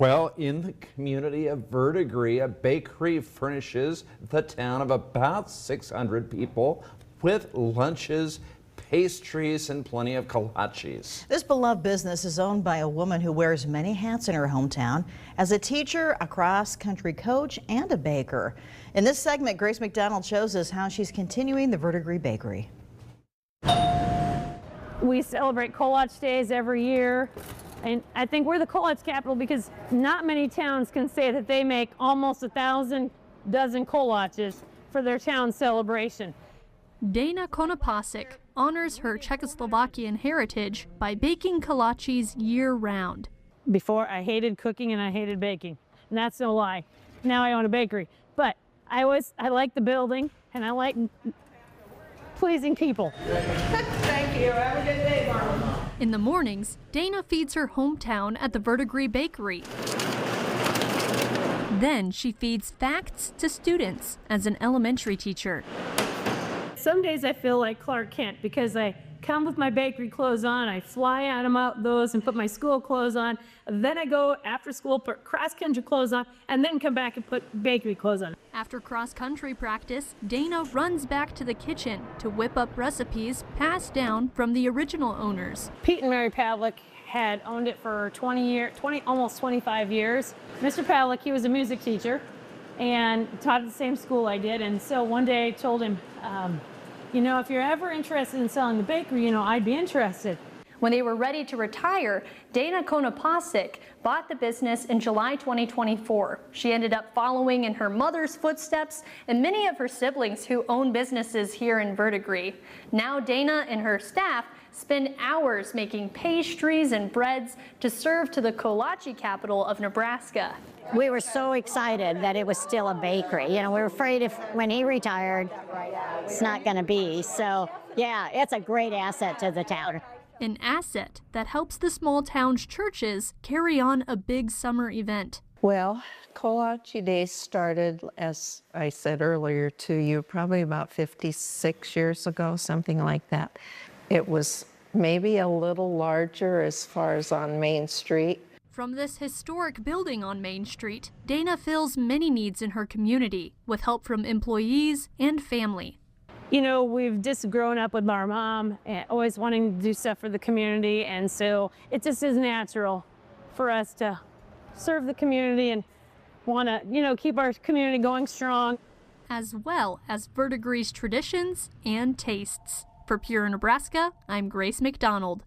Well, in the community of Verdigre, a bakery furnishes the town of about 600 people with lunches, pastries, and plenty of kolaches. This beloved business is owned by a woman who wears many hats in her hometown as a teacher, a cross-country coach, and a baker. In this segment, Grace McDonald shows us how she's continuing the Verdigre Bakery. We celebrate Kolach Days every year. And I think we're the Kolach capital because not many towns can say that they make almost 1,000 dozen kolaches for their town celebration. Dana Konopasek honors her Czechoslovakian heritage by baking kolaches year-round. Before, I hated cooking and I hated baking, and that's no lie. Now I own a bakery, but I like the building and I like pleasing people. Thank you. Have a good day, Mom. In the mornings, Dana feeds her hometown at the Verdigre Bakery. Then she feeds facts to students as an elementary teacher. Some days I feel like Clark Kent because I come with my bakery clothes on, I fly out of those and put my school clothes on, then I go after school, put cross-country clothes on, and then come back and put bakery clothes on. After cross-country practice, Dana runs back to the kitchen to whip up recipes passed down from the original owners. Pete and Mary Pavlik had owned it for almost 25 years. Mr. Pavlik, he was a music teacher and taught at the same school I did, and so one day I told him, you know, if you're ever interested in selling the bakery, you know, I'd be interested. When they were ready to retire, Dana Konopasek bought the business in July 2024. She ended up following in her mother's footsteps and many of her siblings who own businesses here in Verdigre. Now Dana and her staff spend hours making pastries and breads to serve to the kolache capital of Nebraska. We were so excited that it was still a bakery. You know, we were afraid when he retired, it's not going to be. So, yeah, it's a great asset to the town. An asset that helps the small town's churches carry on a big summer event. Well, Kolache Days started, as I said earlier to you, probably about 56 years ago, something like that. It was maybe a little larger as far as on Main Street. From this historic building on Main Street, Dana fills many needs in her community with help from employees and family. You know, we've just grown up with our mom and always wanting to do stuff for the community, and so it just is natural for us to serve the community and want to, you know, keep our community going strong. As well as Verdigre's traditions and tastes. For Pure Nebraska, I'm Grace McDonald.